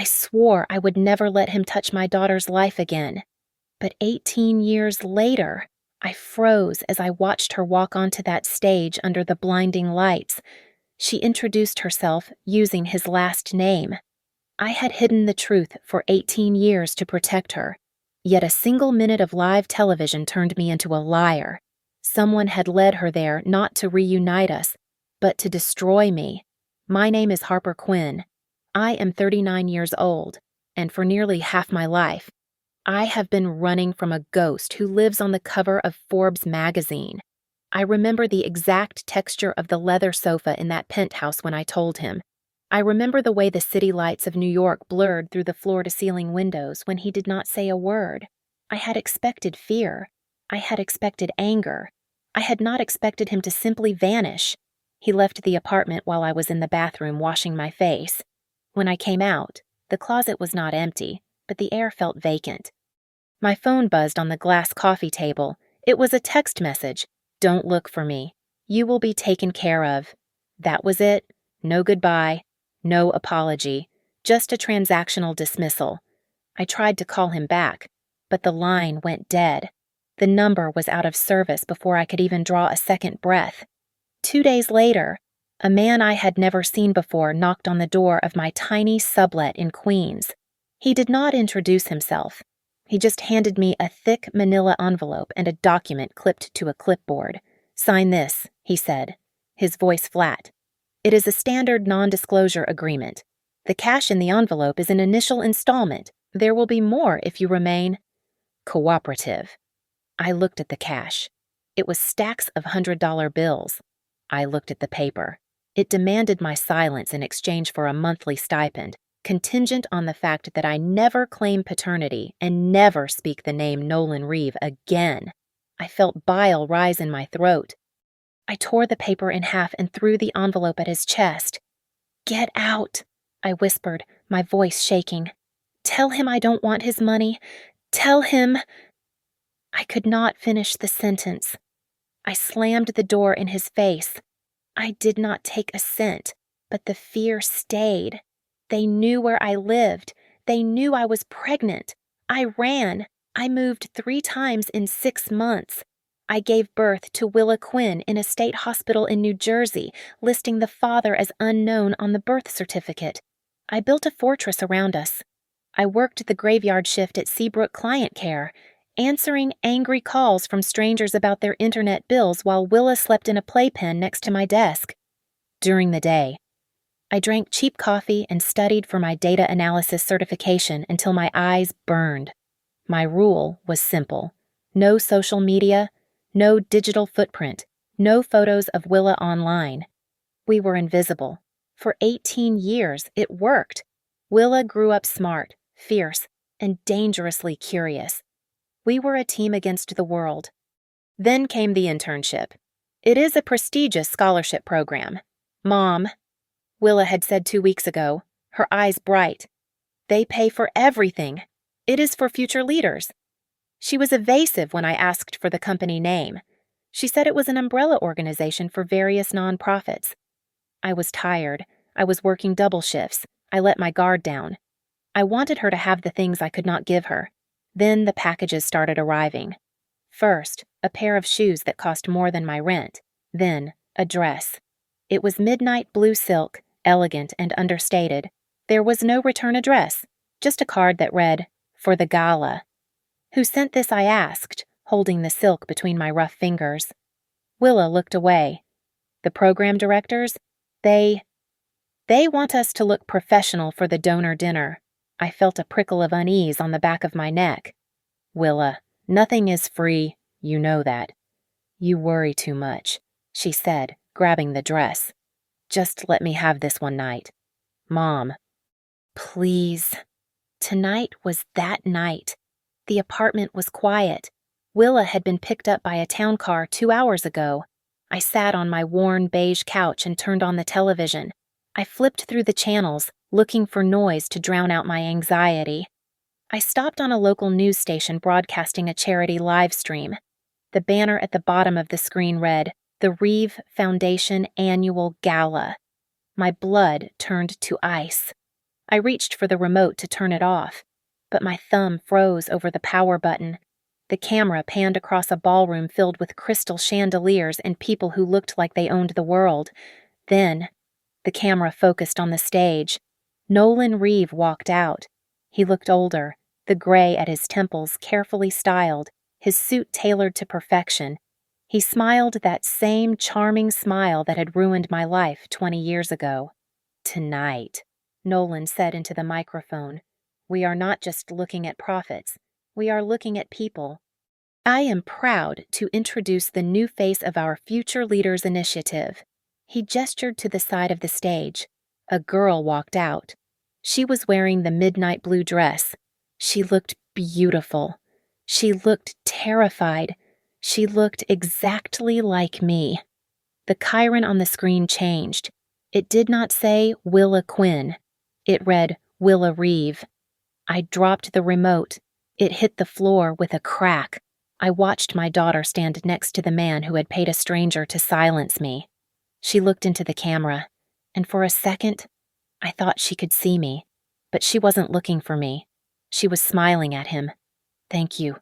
I swore I would never let him touch my daughter's life again. But 18 years later, I froze as I watched her walk onto that stage under the blinding lights. She introduced herself using his last name. I had hidden the truth for 18 years to protect her, yet a single minute of live television turned me into a liar. Someone had led her there not to reunite us, but to destroy me. My name is Harper Quinn. I am 39 years old, and for nearly half my life, I have been running from a ghost who lives on the cover of Forbes magazine. I remember the exact texture of the leather sofa in that penthouse when I told him. I remember the way the city lights of New York blurred through the floor-to-ceiling windows when he did not say a word. I had expected fear. I had expected anger. I had not expected him to simply vanish. He left the apartment while I was in the bathroom washing my face. When I came out, the closet was not empty, but the air felt vacant. My phone buzzed on the glass coffee table. It was a text message. "Don't look for me. You will be taken care of." That was it. No goodbye. No apology. Just a transactional dismissal. I tried to call him back, but the line went dead. The number was out of service before I could even draw a second breath. 2 days later, a man I had never seen before knocked on the door of my tiny sublet in Queens. He did not introduce himself. He just handed me a thick manila envelope and a document clipped to a clipboard. "Sign this," he said, his voice flat. "It is a standard non-disclosure agreement. The cash in the envelope is an initial installment. There will be more if you remain cooperative." I looked at the cash. It was stacks of $100 bills. I looked at the paper. It demanded my silence in exchange for a monthly stipend, contingent on the fact that I never claim paternity and never speak the name Nolan Reeve again. I felt bile rise in my throat. I tore the paper in half and threw the envelope at his chest. "Get out," I whispered, my voice shaking. "Tell him I don't want his money. Tell him—" I could not finish the sentence. I slammed the door in his face. I did not take a cent, but the fear stayed. They knew where I lived. They knew I was pregnant. I ran. I moved 3 times in 6 months. I gave birth to Willa Quinn in a state hospital in New Jersey, listing the father as unknown on the birth certificate. I built a fortress around us. I worked the graveyard shift at Seabrook Client Care, answering angry calls from strangers about their internet bills while Willa slept in a playpen next to my desk. During the day, I drank cheap coffee and studied for my data analysis certification until my eyes burned. My rule was simple. No social media, no digital footprint, no photos of Willa online. We were invisible. For 18 years, it worked. Willa grew up smart, fierce, and dangerously curious. We were a team against the world. Then came the internship. It is a prestigious scholarship program. "Mom," Willa had said 2 weeks ago, her eyes bright. "They pay for everything. It is for future leaders." She was evasive when I asked for the company name. She said it was an umbrella organization for various nonprofits. I was tired. I was working double shifts. I let my guard down. I wanted her to have the things I could not give her. Then the packages started arriving. First, a pair of shoes that cost more than my rent. Then, a dress. It was midnight blue silk, elegant and understated. There was no return address, just a card that read, "For the gala." "Who sent this?" I asked, holding the silk between my rough fingers. Willa looked away. "The program directors? They want us to look professional for the donor dinner." I felt a prickle of unease on the back of my neck. "Willa, nothing is free. You know that." "You worry too much," she said, grabbing the dress. "Just let me have this one night." "Mom." "Please." Tonight was that night. The apartment was quiet. Willa had been picked up by a town car 2 hours ago. I sat on my worn beige couch and turned on the television. I flipped through the channels, looking for noise to drown out my anxiety. I stopped on a local news station broadcasting a charity live stream. The banner at the bottom of the screen read, "The Reeve Foundation Annual Gala." My blood turned to ice. I reached for the remote to turn it off, but my thumb froze over the power button. The camera panned across a ballroom filled with crystal chandeliers and people who looked like they owned the world. Then, the camera focused on the stage. Nolan Reeve walked out. He looked older, the gray at his temples carefully styled, his suit tailored to perfection. He smiled that same charming smile that had ruined my life 20 years ago. "Tonight," Nolan said into the microphone, "we are not just looking at profits. We are looking at people. I am proud to introduce the new face of our Future Leaders Initiative." He gestured to the side of the stage. A girl walked out. She was wearing the midnight blue dress. She looked beautiful. She looked terrified. She looked exactly like me. The chyron on the screen changed. It did not say Willa Quinn. It read Willa Reeve. I dropped the remote. It hit the floor with a crack. I watched my daughter stand next to the man who had paid a stranger to silence me. She looked into the camera, and for a second, I thought she could see me, but she wasn't looking for me. She was smiling at him. "Thank you,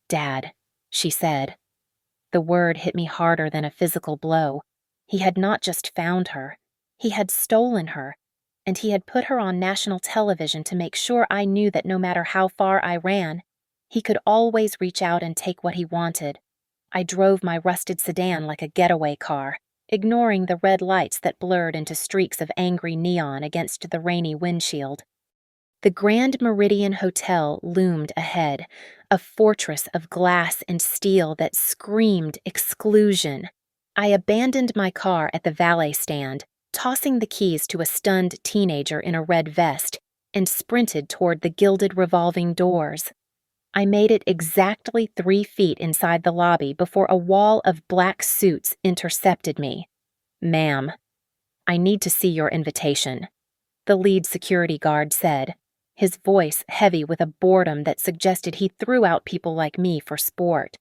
Dad," she said. The word hit me harder than a physical blow. He had not just found her. He had stolen her, and he had put her on national television to make sure I knew that no matter how far I ran, he could always reach out and take what he wanted. I drove my rusted sedan like a getaway car, ignoring the red lights that blurred into streaks of angry neon against the rainy windshield. The Grand Meridian Hotel loomed ahead, a fortress of glass and steel that screamed exclusion. I abandoned my car at the valet stand, tossing the keys to a stunned teenager in a red vest, and sprinted toward the gilded revolving doors. I made it exactly 3 feet inside the lobby before a wall of black suits intercepted me. "Ma'am, I need to see your invitation," the lead security guard said, his voice heavy with a boredom that suggested he threw out people like me for sport.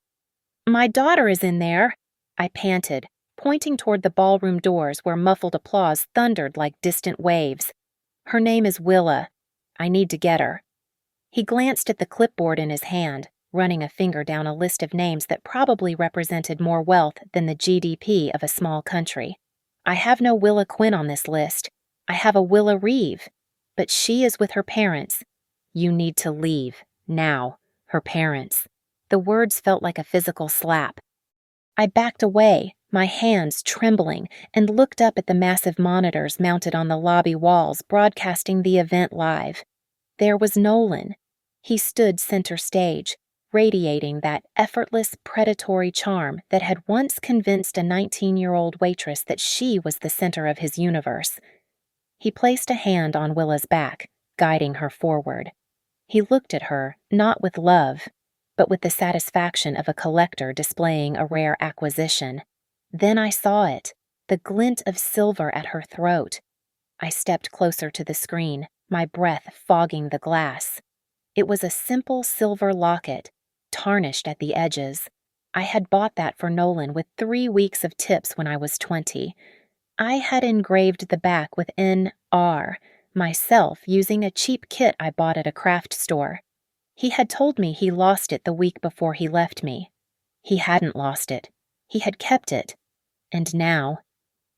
"My daughter is in there," I panted, pointing toward the ballroom doors where muffled applause thundered like distant waves. "Her name is Willa. I need to get her." He glanced at the clipboard in his hand, running a finger down a list of names that probably represented more wealth than the GDP of a small country. "I have no Willa Quinn on this list. I have a Willa Reeve, but she is with her parents. You need to leave, now, her parents." The words felt like a physical slap. I backed away, my hands trembling, and looked up at the massive monitors mounted on the lobby walls broadcasting the event live. There was Nolan. He stood center stage, radiating that effortless, predatory charm that had once convinced a 19-year-old waitress that she was the center of his universe. He placed a hand on Willa's back, guiding her forward. He looked at her, not with love, but with the satisfaction of a collector displaying a rare acquisition. Then I saw it, the glint of silver at her throat. I stepped closer to the screen, my breath fogging the glass. It was a simple silver locket, tarnished at the edges. I had bought that for Nolan with 3 weeks of tips when I was 20. I had engraved the back with NR, myself using a cheap kit I bought at a craft store. He had told me he lost it the week before he left me. He hadn't lost it. He had kept it. And now,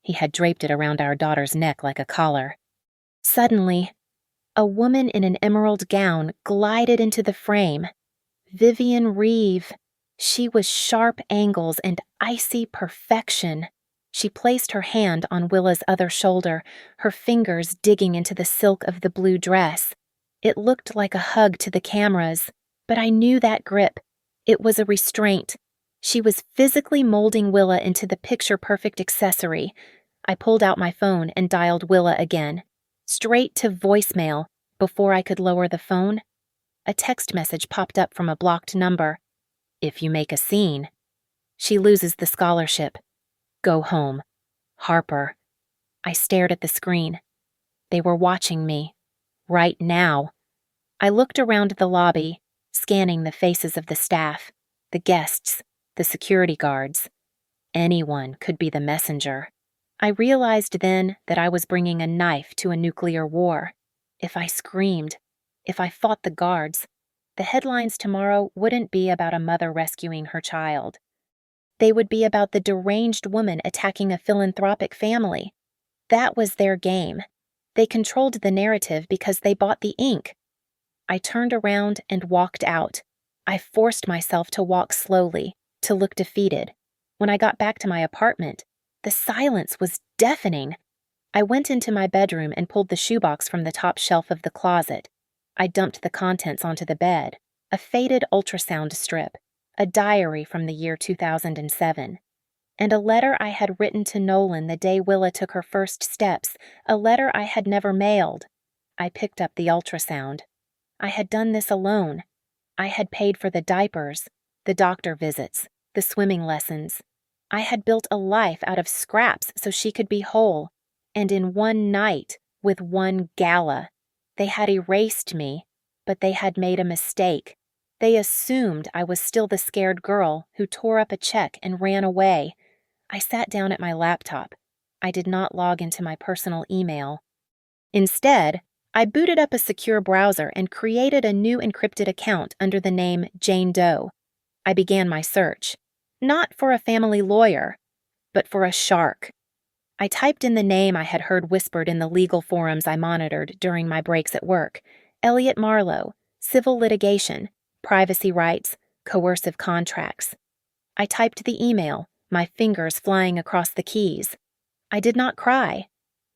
he had draped it around our daughter's neck like a collar. Suddenly, a woman in an emerald gown glided into the frame. Vivian Reeve. She was sharp angles and icy perfection. She placed her hand on Willa's other shoulder, her fingers digging into the silk of the blue dress. It looked like a hug to the cameras, but I knew that grip. It was a restraint. She was physically molding Willa into the picture-perfect accessory. I pulled out my phone and dialed Willa again. Straight to voicemail. Before I could lower the phone, a text message popped up from a blocked number. "If you make a scene, she loses the scholarship. Go home. Harper." I stared at the screen. They were watching me. Right now. I looked around the lobby, scanning the faces of the staff, the guests, the security guards. Anyone could be the messenger. I realized then that I was bringing a knife to a nuclear war. If I screamed, if I fought the guards, the headlines tomorrow wouldn't be about a mother rescuing her child. They would be about the deranged woman attacking a philanthropic family. That was their game. They controlled the narrative because they bought the ink. I turned around and walked out. I forced myself to walk slowly, to look defeated. When I got back to my apartment, the silence was deafening. I went into my bedroom and pulled the shoebox from the top shelf of the closet. I dumped the contents onto the bed, a faded ultrasound strip, a diary from the year 2007, and a letter I had written to Nolan the day Willa took her first steps, a letter I had never mailed. I picked up the ultrasound. I had done this alone. I had paid for the diapers, the doctor visits, the swimming lessons. I had built a life out of scraps so she could be whole. And in one night, with one gala, they had erased me, but they had made a mistake. They assumed I was still the scared girl who tore up a check and ran away. I sat down at my laptop. I did not log into my personal email. Instead, I booted up a secure browser and created a new encrypted account under the name Jane Doe. I began my search, not for a family lawyer, but for a shark. I typed in the name I had heard whispered in the legal forums I monitored during my breaks at work: Elliot Marlowe, civil litigation, privacy rights, coercive contracts. I typed the email, my fingers flying across the keys. I did not cry.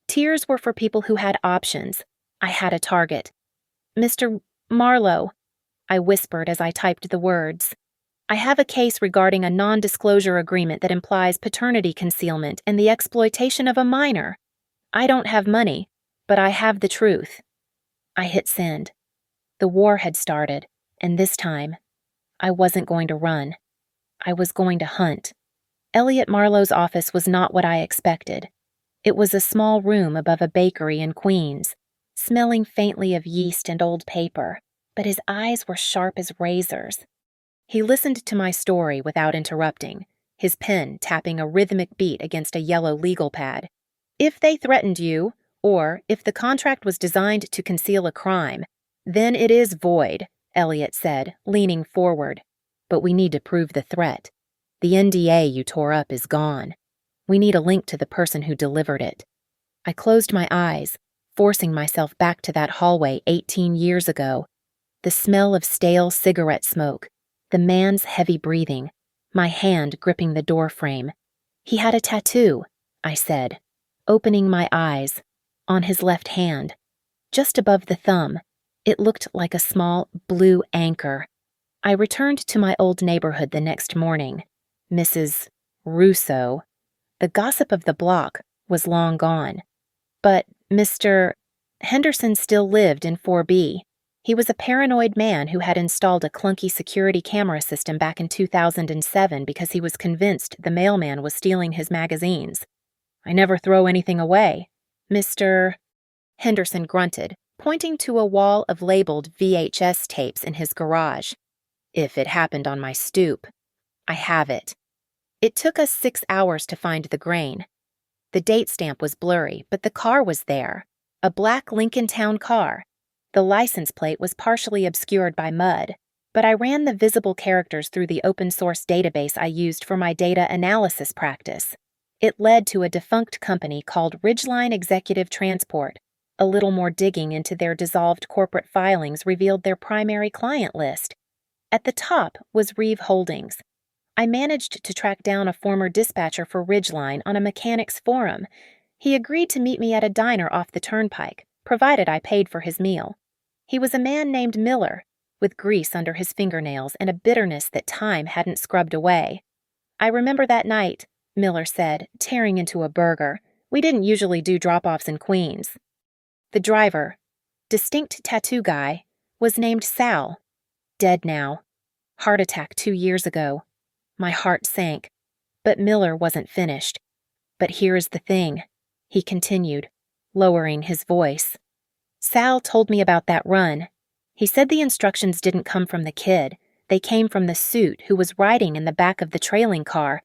Tears were for people who had options. I had a target. Mr. Marlowe, I whispered as I typed the words. I have a case regarding a non-disclosure agreement that implies paternity concealment and the exploitation of a minor. I don't have money, but I have the truth. I hit send. The war had started, and this time, I wasn't going to run. I was going to hunt. Elliot Marlowe's office was not what I expected. It was a small room above a bakery in Queens, smelling faintly of yeast and old paper, but his eyes were sharp as razors. He listened to my story without interrupting, his pen tapping a rhythmic beat against a yellow legal pad. If they threatened you, or if the contract was designed to conceal a crime, then it is void, Elliot said, leaning forward. But we need to prove the threat. The NDA you tore up is gone. We need a link to the person who delivered it. I closed my eyes, forcing myself back to that hallway 18 years ago. The smell of stale cigarette smoke, the man's heavy breathing, my hand gripping the doorframe. He had a tattoo, I said, opening my eyes, on his left hand. Just above the thumb, it looked like a small blue anchor. I returned to my old neighborhood the next morning. Mrs. Russo, the gossip of the block, was long gone. But Mr. Henderson still lived in 4B. He was a paranoid man who had installed a clunky security camera system back in 2007 because he was convinced the mailman was stealing his magazines. I never throw anything away. Mr. Henderson grunted, pointing to a wall of labeled VHS tapes in his garage. If it happened on my stoop. I have it. It took us 6 hours to find the grain. The date stamp was blurry, but the car was there. A black Lincoln Town car. The license plate was partially obscured by mud, but I ran the visible characters through the open-source database I used for my data analysis practice. It led to a defunct company called Ridgeline Executive Transport. A little more digging into their dissolved corporate filings revealed their primary client list. At the top was Reeve Holdings. I managed to track down a former dispatcher for Ridgeline on a mechanics forum. He agreed to meet me at a diner off the turnpike, provided I paid for his meal. He was a man named Miller, with grease under his fingernails and a bitterness that time hadn't scrubbed away. I remember that night, Miller said, tearing into a burger. We didn't usually do drop-offs in Queens. The driver, distinct tattoo guy, was named Sal. Dead now. Heart attack 2 years ago. My heart sank. But Miller wasn't finished. But here's the thing, he continued, lowering his voice. Sal told me about that run. He said the instructions didn't come from the kid. They came from the suit who was riding in the back of the trailing car.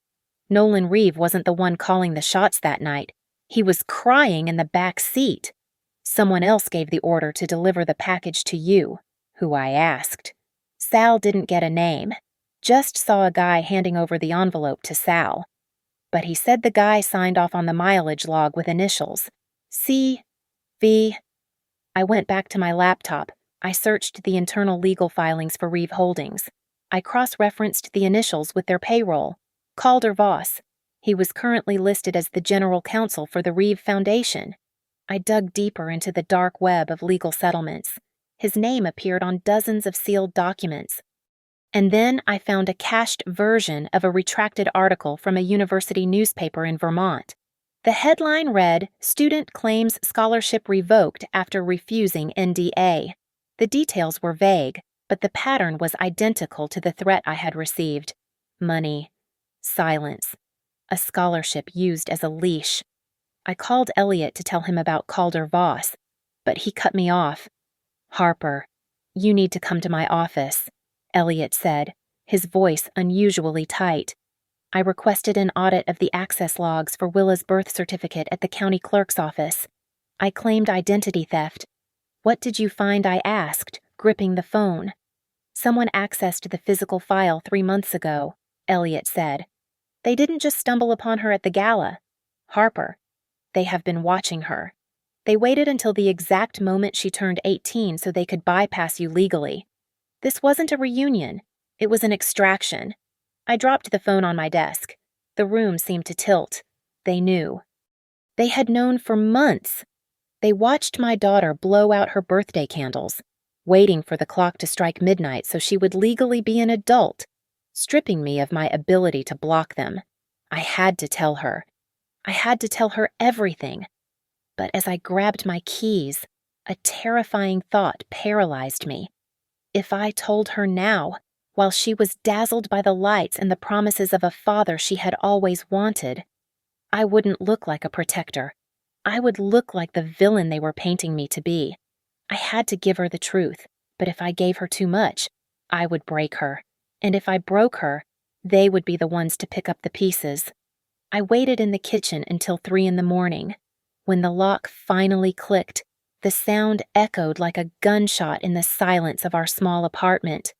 Nolan Reeve wasn't the one calling the shots that night. He was crying in the back seat. Someone else gave the order to deliver the package to you, who I asked. Sal didn't get a name, just saw a guy handing over the envelope to Sal. But he said the guy signed off on the mileage log with initials. C. V. I went back to my laptop. I searched the internal legal filings for Reeve Holdings. I cross-referenced the initials with their payroll. Calder Voss. He was currently listed as the general counsel for the Reeve Foundation. I dug deeper into the dark web of legal settlements. His name appeared on dozens of sealed documents. And then I found a cached version of a retracted article from a university newspaper in Vermont. The headline read, "Student claims scholarship revoked after refusing NDA." The details were vague, but the pattern was identical to the threat I had received. Money. Silence. A scholarship used as a leash. I called Elliot to tell him about Calder Voss, but he cut me off. "Harper, you need to come to my office," Elliot said, his voice unusually tight. I requested an audit of the access logs for Willa's birth certificate at the county clerk's office. I claimed identity theft. "What did you find?" I asked, gripping the phone. "Someone accessed the physical file 3 months ago," Elliot said. "They didn't just stumble upon her at the gala. Harper, they have been watching her. They waited until the exact moment she turned 18 so they could bypass you legally. This wasn't a reunion. It was an extraction." I dropped the phone on my desk. The room seemed to tilt. They knew. They had known for months. They watched my daughter blow out her birthday candles, waiting for the clock to strike midnight so she would legally be an adult, stripping me of my ability to block them. I had to tell her. I had to tell her everything. But as I grabbed my keys, a terrifying thought paralyzed me. If I told her now, while she was dazzled by the lights and the promises of a father she had always wanted, I wouldn't look like a protector. I would look like the villain they were painting me to be. I had to give her the truth, but if I gave her too much, I would break her. And if I broke her, they would be the ones to pick up the pieces. I waited in the kitchen until 3 a.m. When the lock finally clicked, the sound echoed like a gunshot in the silence of our small apartment.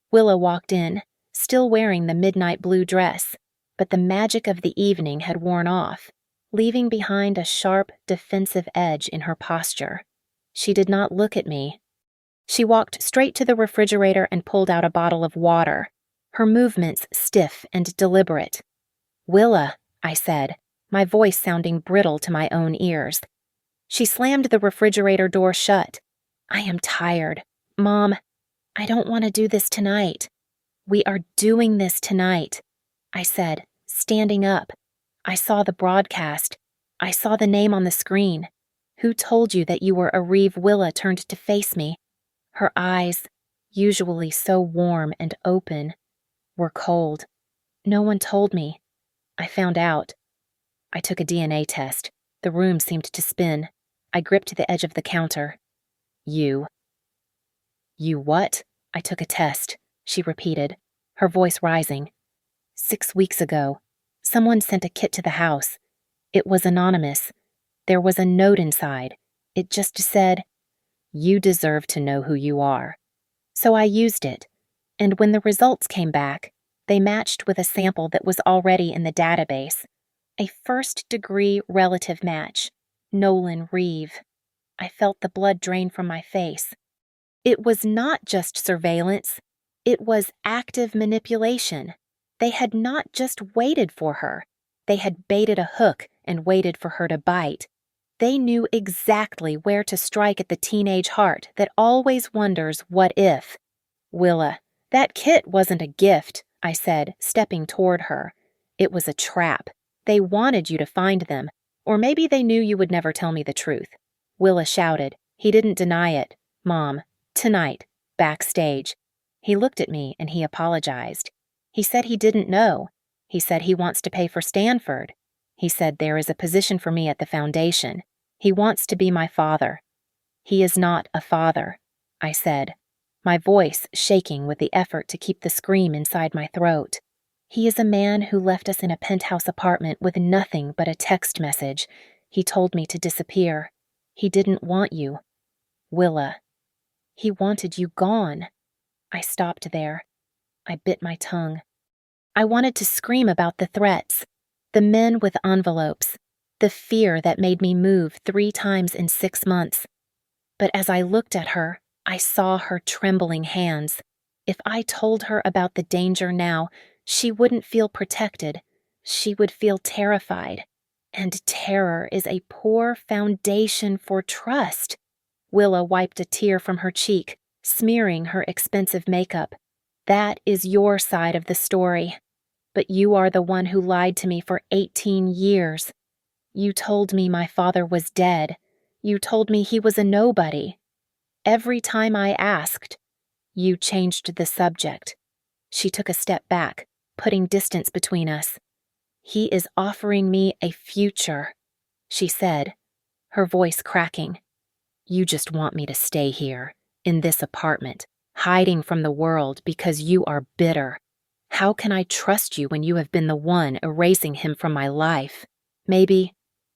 Willa walked in, still wearing the midnight blue dress, but the magic of the evening had worn off, leaving behind a sharp, defensive edge in her posture. She did not look at me. She walked straight to the refrigerator and pulled out a bottle of water, her movements stiff and deliberate. "Willa," I said, my voice sounding brittle to my own ears. She slammed the refrigerator door shut. "I am tired. Mom, I don't want to do this tonight." "We are doing this tonight," I said, standing up. "I saw the broadcast. I saw the name on the screen. Who told you that you were a Reeve?" Willa turned to face me. Her eyes, usually so warm and open, were cold. "No one told me. I found out." I took a DNA test. The room seemed to spin. I gripped the edge of the counter. You what?" "I took a test," she repeated, her voice rising. 6 weeks ago, someone sent a kit to the house. It was anonymous. There was a note inside. It just said, 'You deserve to know who you are.' So I used it, and when the results came back, they matched with a sample that was already in the database. A first-degree relative match. Nolan Reeve. I felt the blood drain from my face. It was not just surveillance. It was active manipulation. They had not just waited for her. They had baited a hook and waited for her to bite. They knew exactly where to strike at the teenage heart that always wonders what if. "Willa, that kit wasn't a gift," I said, stepping toward her. "It was a trap. They wanted you to find them, or maybe they knew you would never tell me the truth." Willa shouted. He didn't deny it. "Mom, tonight, backstage." He looked at me and he apologized. He said he didn't know. He said he wants to pay for Stanford. He said there is a position for me at the foundation. He wants to be my father. "He is not a father," I said, my voice shaking with the effort to keep the scream inside my throat. "He is a man who left us in a penthouse apartment with nothing but a text message. He told me to disappear. He didn't want you, Willa. He wanted you gone. I stopped there. I bit my tongue. I wanted to scream about the threats, the men with envelopes, the fear that made me move 3 times in 6 months. But as I looked at her, I saw her trembling hands. If I told her about the danger now, she wouldn't feel protected. She would feel terrified. And terror is a poor foundation for trust. Willa wiped a tear from her cheek, smearing her expensive makeup. That is your side of the story. But you are the one who lied to me for 18 years. You told me my father was dead. You told me he was a nobody. Every time I asked, you changed the subject. She took a step back, putting distance between us. He is offering me a future, she said, her voice cracking. You just want me to stay here, in this apartment, hiding from the world because you are bitter. How can I trust you when you have been the one erasing him from my life? Maybe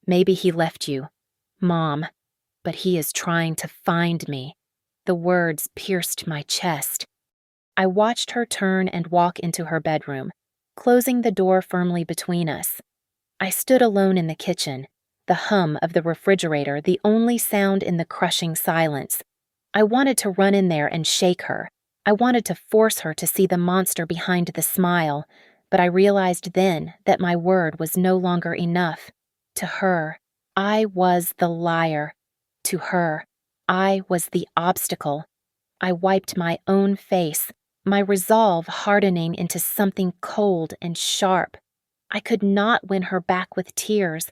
he left you, Mom, but he is trying to find me. The words pierced my chest. I watched her turn and walk into her bedroom, closing the door firmly between us. I stood alone in the kitchen, the hum of the refrigerator the only sound in the crushing silence. I wanted to run in there and shake her. I wanted to force her to see the monster behind the smile, but I realized then that my word was no longer enough. To her, I was the liar. To her, I was the obstacle. I wiped my own face, my resolve hardening into something cold and sharp. I could not win her back with tears.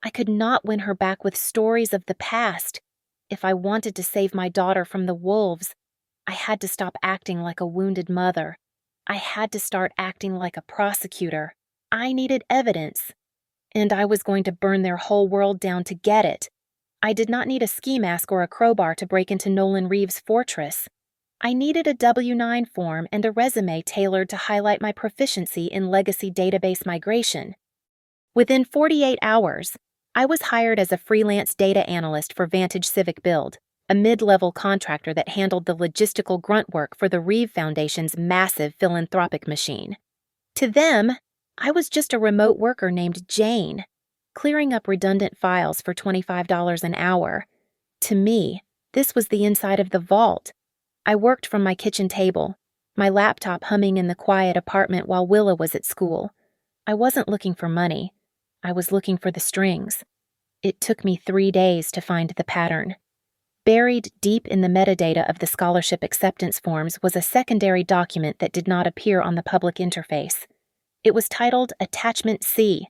I could not win her back with stories of the past. If I wanted to save my daughter from the wolves, I had to stop acting like a wounded mother. I had to start acting like a prosecutor. I needed evidence. And I was going to burn their whole world down to get it. I did not need a ski mask or a crowbar to break into Nolan Reeves' fortress. I needed a W-9 form and a resume tailored to highlight my proficiency in legacy database migration. Within 48 hours, I was hired as a freelance data analyst for Vantage Civic Build, a mid-level contractor that handled the logistical grunt work for the Reeve Foundation's massive philanthropic machine. To them, I was just a remote worker named Jane, clearing up redundant files for $25 an hour. To me, this was the inside of the vault. I worked from my kitchen table, my laptop humming in the quiet apartment while Willa was at school. I wasn't looking for money. I was looking for the strings. It took me 3 days to find the pattern. Buried deep in the metadata of the scholarship acceptance forms was a secondary document that did not appear on the public interface. It was titled Attachment C.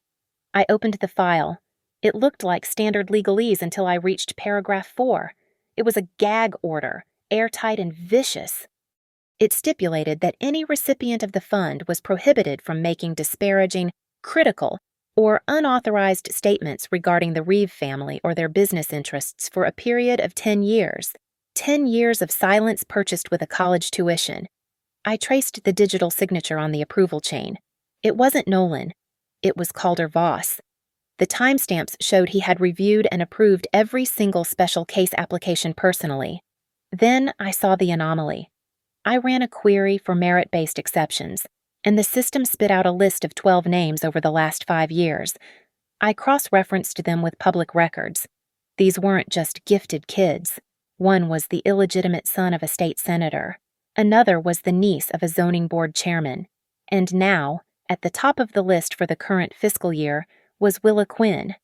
I opened the file. It looked like standard legalese until I reached paragraph 4. It was a gag order, airtight and vicious. It stipulated that any recipient of the fund was prohibited from making disparaging, critical, or unauthorized statements regarding the Reeve family or their business interests for a period of 10 years. 10 years of silence purchased with a college tuition. I traced the digital signature on the approval chain. It wasn't Nolan. It was Calder-Voss. The timestamps showed he had reviewed and approved every single special case application personally. Then I saw the anomaly. I ran a query for merit-based exceptions, and the system spit out a list of 12 names over the last 5 years. I cross-referenced them with public records. These weren't just gifted kids. One was the illegitimate son of a state senator. Another was the niece of a zoning board chairman. And now, at the top of the list for the current fiscal year, was Willa Quinn.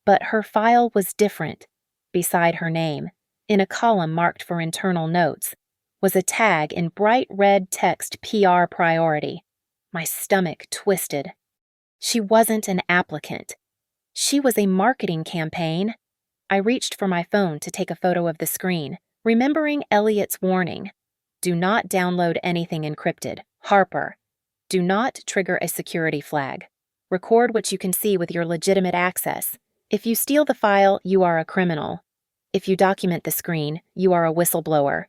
But her file was different. Beside her name, in a column marked for internal notes, was a tag in bright red text PR priority. My stomach twisted. She wasn't an applicant. She was a marketing campaign. I reached for my phone to take a photo of the screen, remembering Elliot's warning. Do not download anything encrypted. Harper. Do not trigger a security flag. Record what you can see with your legitimate access. If you steal the file, you are a criminal. If you document the screen, you are a whistleblower.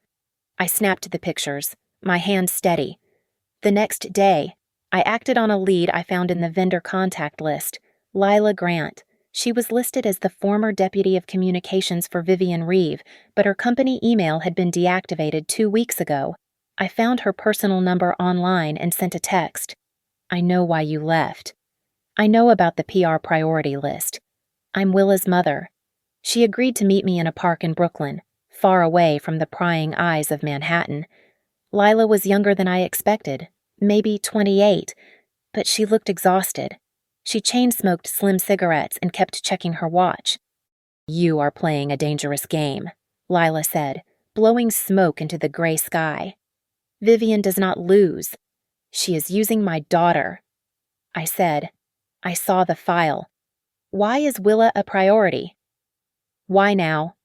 I snapped the pictures, my hand steady. The next day, I acted on a lead I found in the vendor contact list, Lila Grant, She was listed as the former deputy of communications for Vivian Reeve, but her company email had been deactivated 2 weeks ago. I found her personal number online and sent a text. I know why you left. I know about the PR priority list. I'm Willa's mother. She agreed to meet me in a park in Brooklyn, far away from the prying eyes of Manhattan. Lila was younger than I expected, maybe 28, but she looked exhausted. She chain-smoked slim cigarettes and kept checking her watch. You are playing a dangerous game, Lila said, blowing smoke into the gray sky. Vivian does not lose. She is using my daughter. I said, I saw the file. Why is Willa a priority? Why now?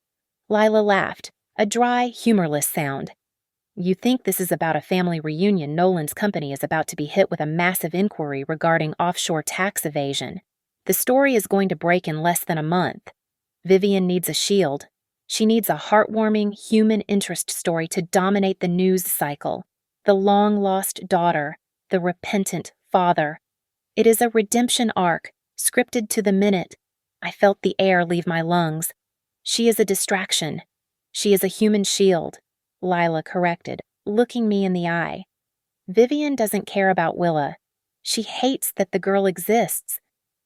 Lila laughed, a dry, humorless sound. You think this is about a family reunion. Nolan's company is about to be hit with a massive inquiry regarding offshore tax evasion. The story is going to break in less than a month. Vivian needs a shield. She needs a heartwarming, human interest story to dominate the news cycle. The long-lost daughter, the repentant father. It is a redemption arc, scripted to the minute. I felt the air leave my lungs. She is a distraction. She is a human shield. Lila corrected, looking me in the eye. Vivian doesn't care about Willa. She hates that the girl exists,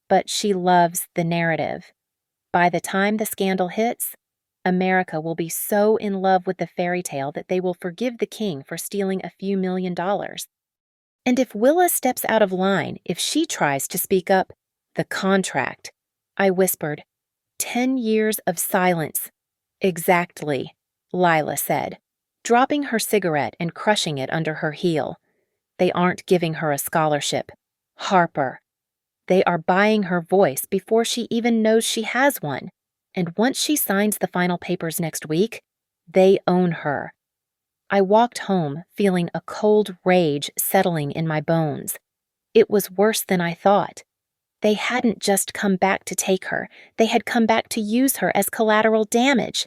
but she loves the narrative. By the time the scandal hits, America will be so in love with the fairy tale that they will forgive the king for stealing a few $1 million. And if Willa steps out of line, if she tries to speak up, the contract, I whispered. 10 years of silence. Exactly, Lila said, dropping her cigarette and crushing it under her heel. They aren't giving her a scholarship. Harper. They are buying her voice before she even knows she has one. And once she signs the final papers next week, they own her. I walked home, feeling a cold rage settling in my bones. It was worse than I thought. They hadn't just come back to take her. They had come back to use her as collateral damage.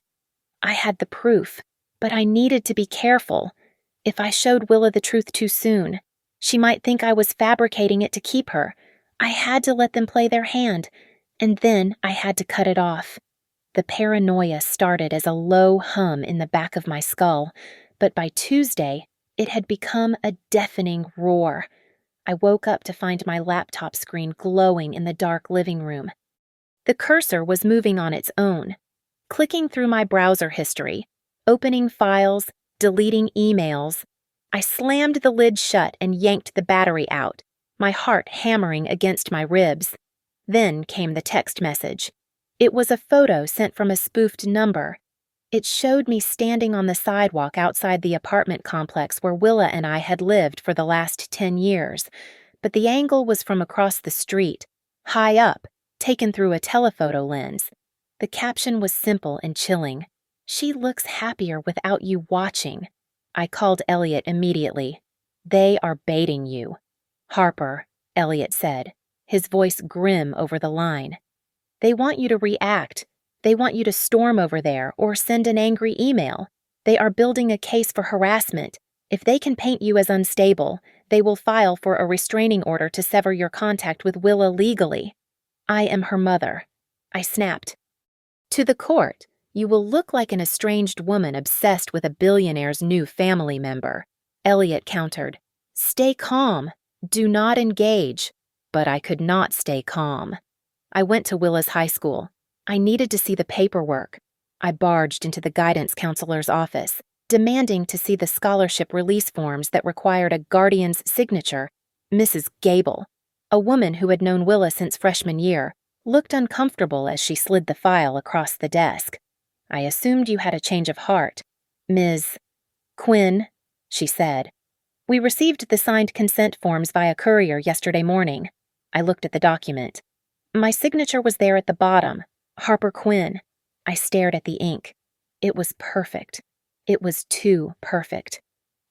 I had the proof, but I needed to be careful. If I showed Willa the truth too soon, she might think I was fabricating it to keep her. I had to let them play their hand, and then I had to cut it off. The paranoia started as a low hum in the back of my skull, but by Tuesday, it had become a deafening roar. I woke up to find my laptop screen glowing in the dark living room. The cursor was moving on its own, clicking through my browser history, opening files, deleting emails. I slammed the lid shut and yanked the battery out, my heart hammering against my ribs. Then came the text message. It was a photo sent from a spoofed number. It showed me standing on the sidewalk outside the apartment complex where Willa and I had lived for the last 10 years, but the angle was from across the street, high up, taken through a telephoto lens. The caption was simple and chilling. She looks happier without you watching. I called Elliot immediately. They are baiting you. Harper, Elliot said, his voice grim over the line. They want you to react. They want you to storm over there or send an angry email. They are building a case for harassment. If they can paint you as unstable, they will file for a restraining order to sever your contact with Willa legally. I am her mother. I snapped. To the court, you will look like an estranged woman obsessed with a billionaire's new family member. Elliot countered. Stay calm. Do not engage. But I could not stay calm. I went to Willa's high school. I needed to see the paperwork. I barged into the guidance counselor's office, demanding to see the scholarship release forms that required a guardian's signature. Mrs. Gable, a woman who had known Willa since freshman year, looked uncomfortable as she slid the file across the desk. I assumed you had a change of heart. Ms. Quinn, she said. We received the signed consent forms via courier yesterday morning. I looked at the document. My signature was there at the bottom. Harper Quinn. I stared at the ink. It was perfect. It was too perfect.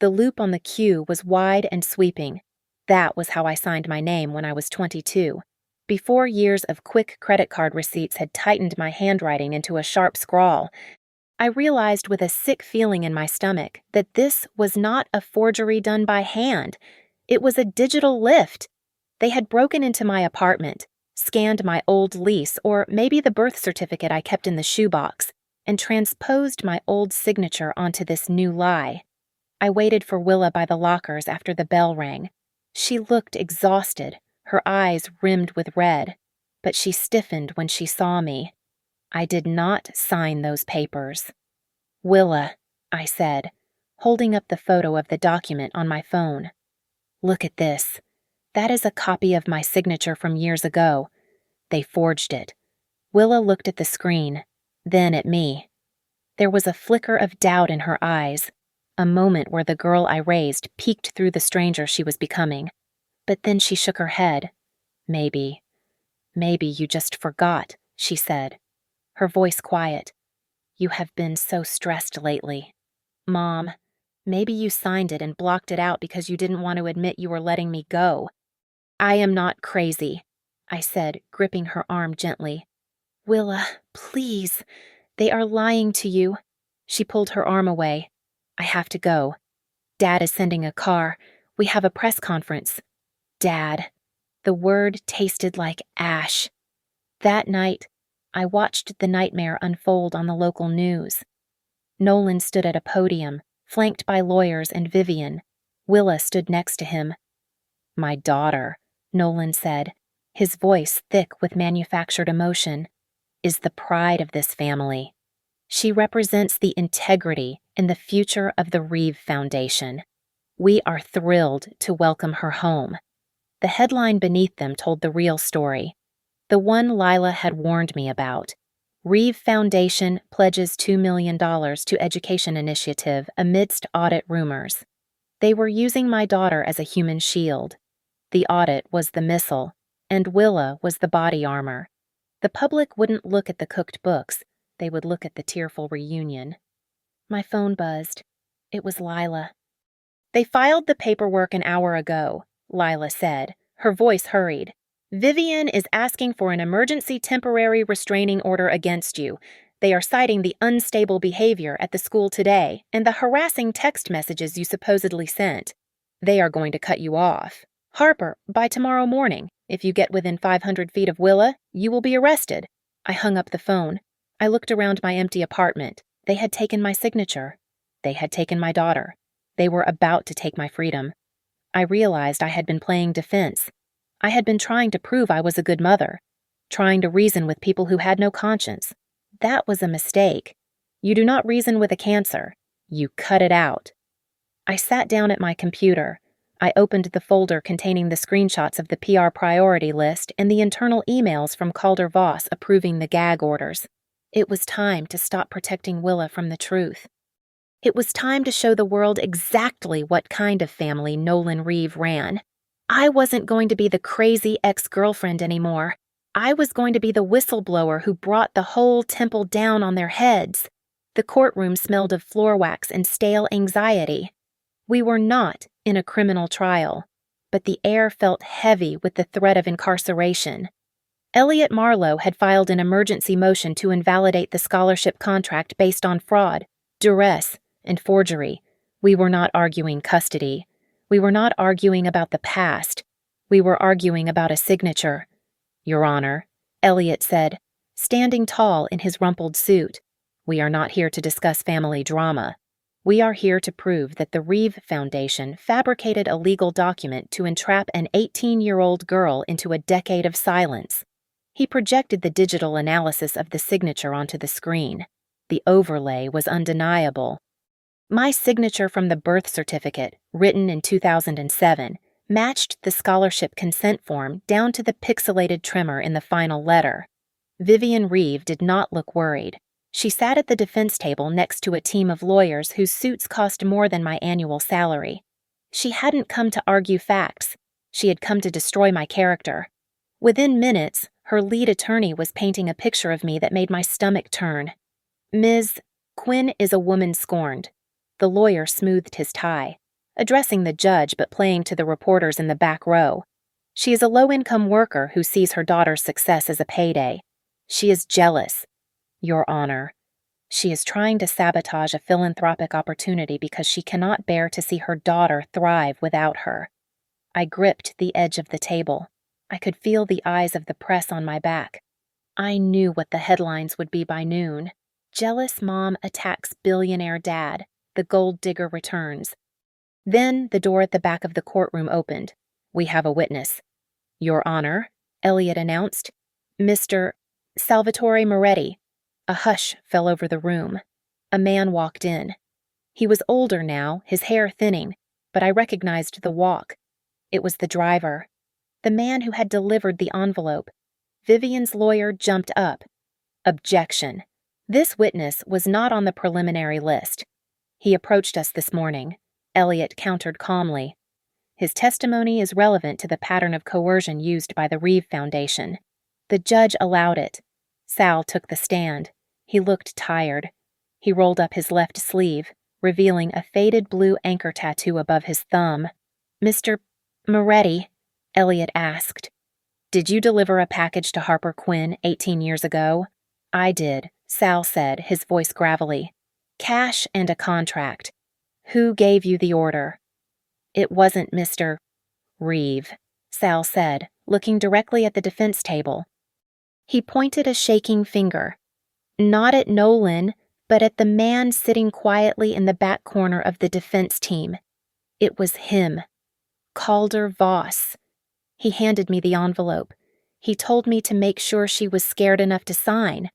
The loop on the Q was wide and sweeping. That was how I signed my name when I was 22. Before years of quick credit card receipts had tightened my handwriting into a sharp scrawl, I realized with a sick feeling in my stomach that this was not a forgery done by hand. It was a digital lift. They had broken into my apartment, scanned my old lease or maybe the birth certificate I kept in the shoebox, and transposed my old signature onto this new lie. I waited for Willa by the lockers after the bell rang. She looked exhausted, her eyes rimmed with red, but she stiffened when she saw me. I did not sign those papers. "Willa," I said, holding up the photo of the document on my phone. "Look at this. That is a copy of my signature from years ago. They forged it." Willa looked at the screen, then at me. There was a flicker of doubt in her eyes, a moment where the girl I raised peeked through the stranger she was becoming. But then she shook her head. Maybe you just forgot," she said, her voice quiet. "You have been so stressed lately. Mom, maybe you signed it and blocked it out because you didn't want to admit you were letting me go." "I am not crazy," I said, gripping her arm gently. "Willa, please. They are lying to you." She pulled her arm away. "I have to go. Dad is sending a car. We have a press conference." Dad. The word tasted like ash. That night, I watched the nightmare unfold on the local news. Nolan stood at a podium, flanked by lawyers and Vivian. Willa stood next to him. "My daughter," Nolan said, his voice thick with manufactured emotion, "is the pride of this family. She represents the integrity and the future of the Reeve Foundation. We are thrilled to welcome her home." The headline beneath them told the real story, the one Lila had warned me about. Reeve Foundation pledges $2 million to education initiative amidst audit rumors. They were using my daughter as a human shield. The audit was the missile, and Willa was the body armor. The public wouldn't look at the cooked books, they would look at the tearful reunion. My phone buzzed. It was Lila. "They filed the paperwork an hour ago," Lila said, her voice hurried. "Vivian is asking for an emergency temporary restraining order against you. They are citing the unstable behavior at the school today and the harassing text messages you supposedly sent. They are going to cut you off. Harper, by tomorrow morning, if you get within 500 feet of Willa, you will be arrested." I hung up the phone. I looked around my empty apartment. They had taken my signature. They had taken my daughter. They were about to take my freedom. I realized I had been playing defense. I had been trying to prove I was a good mother, trying to reason with people who had no conscience. That was a mistake. You do not reason with a cancer. You cut it out. I sat down at my computer. I opened the folder containing the screenshots of the PR priority list and the internal emails from Calder-Voss approving the gag orders. It was time to stop protecting Willa from the truth. It was time to show the world exactly what kind of family Nolan Reeve ran. I wasn't going to be the crazy ex-girlfriend anymore. I was going to be the whistleblower who brought the whole temple down on their heads. The courtroom smelled of floor wax and stale anxiety. We were not in a criminal trial, but the air felt heavy with the threat of incarceration. Elliot Marlowe had filed an emergency motion to invalidate the scholarship contract based on fraud, duress, and forgery. We were not arguing custody. We were not arguing about the past. We were arguing about a signature. "Your Honor," Elliot said, standing tall in his rumpled suit, "we are not here to discuss family drama. We are here to prove that the Reeve Foundation fabricated a legal document to entrap an 18-year-old girl into a decade of silence." He projected the digital analysis of the signature onto the screen. The overlay was undeniable. My signature from the birth certificate, written in 2007, matched the scholarship consent form down to the pixelated trimmer in the final letter. Vivian Reeve did not look worried. She sat at the defense table next to a team of lawyers whose suits cost more than my annual salary. She hadn't come to argue facts. She had come to destroy my character. Within minutes, her lead attorney was painting a picture of me that made my stomach turn. "Ms. Quinn is a woman scorned." The lawyer smoothed his tie, addressing the judge but playing to the reporters in the back row. "She is a low-income worker who sees her daughter's success as a payday. She is jealous, Your Honor. She is trying to sabotage a philanthropic opportunity because she cannot bear to see her daughter thrive without her." I gripped the edge of the table. I could feel the eyes of the press on my back. I knew what the headlines would be by noon. Jealous mom attacks billionaire dad. The gold digger returns. Then the door at the back of the courtroom opened. "We have a witness." "Your Honor," Elliot announced. "Mr. Salvatore Moretti." A hush fell over the room. A man walked in. He was older now, his hair thinning, but I recognized the walk. It was the driver. The man who had delivered the envelope. Vivian's lawyer jumped up. "Objection. This witness was not on the preliminary list. He approached us this morning," Elliot countered calmly. "His testimony is relevant to the pattern of coercion used by the Reeve Foundation." The judge allowed it. Sal took the stand. He looked tired. He rolled up his left sleeve, revealing a faded blue anchor tattoo above his thumb. "Mr. Moretti," Elliot asked, "did you deliver a package to Harper Quinn 18 years ago?" "I did," Sal said, his voice gravelly. "Cash and a contract. Who gave you the order?" "It wasn't Mr. Reeve," Sal said, looking directly at the defense table. He pointed a shaking finger. Not at Nolan, but at the man sitting quietly in the back corner of the defense team. It was him. Calder Voss. He handed me the envelope. He told me to make sure she was scared enough to sign.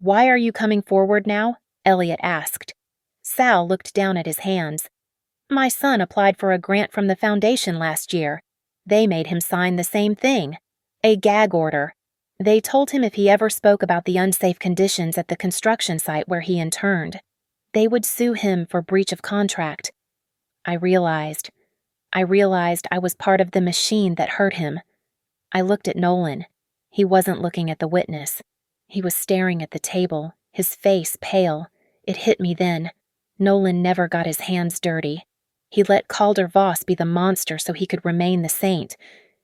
"Why are you coming forward now?" Elliot asked. Sal looked down at his hands. "My son applied for a grant from the foundation last year. They made him sign the same thing. A gag order. They told him if he ever spoke about the unsafe conditions at the construction site where he interned, they would sue him for breach of contract. I realized I was part of the machine that hurt him. I looked at Nolan. He wasn't looking at the witness. He was staring at the table, his face pale. It hit me then. Nolan never got his hands dirty. He let Calder Voss be the monster so he could remain the saint.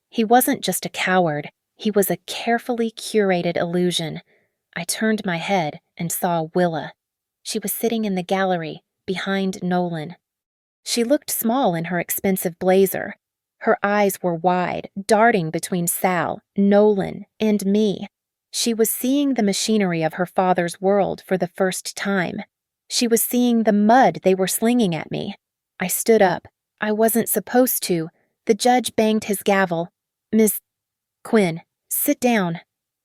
He wasn't just a coward. He was a carefully curated illusion. I turned my head and saw Willa. She was sitting in the gallery, behind Nolan. She looked small in her expensive blazer. Her eyes were wide, darting between Sal, Nolan, and me. She was seeing the machinery of her father's world for the first time. She was seeing the mud they were slinging at me. I stood up. I wasn't supposed to. The judge banged his gavel. "Miss Quinn, sit down."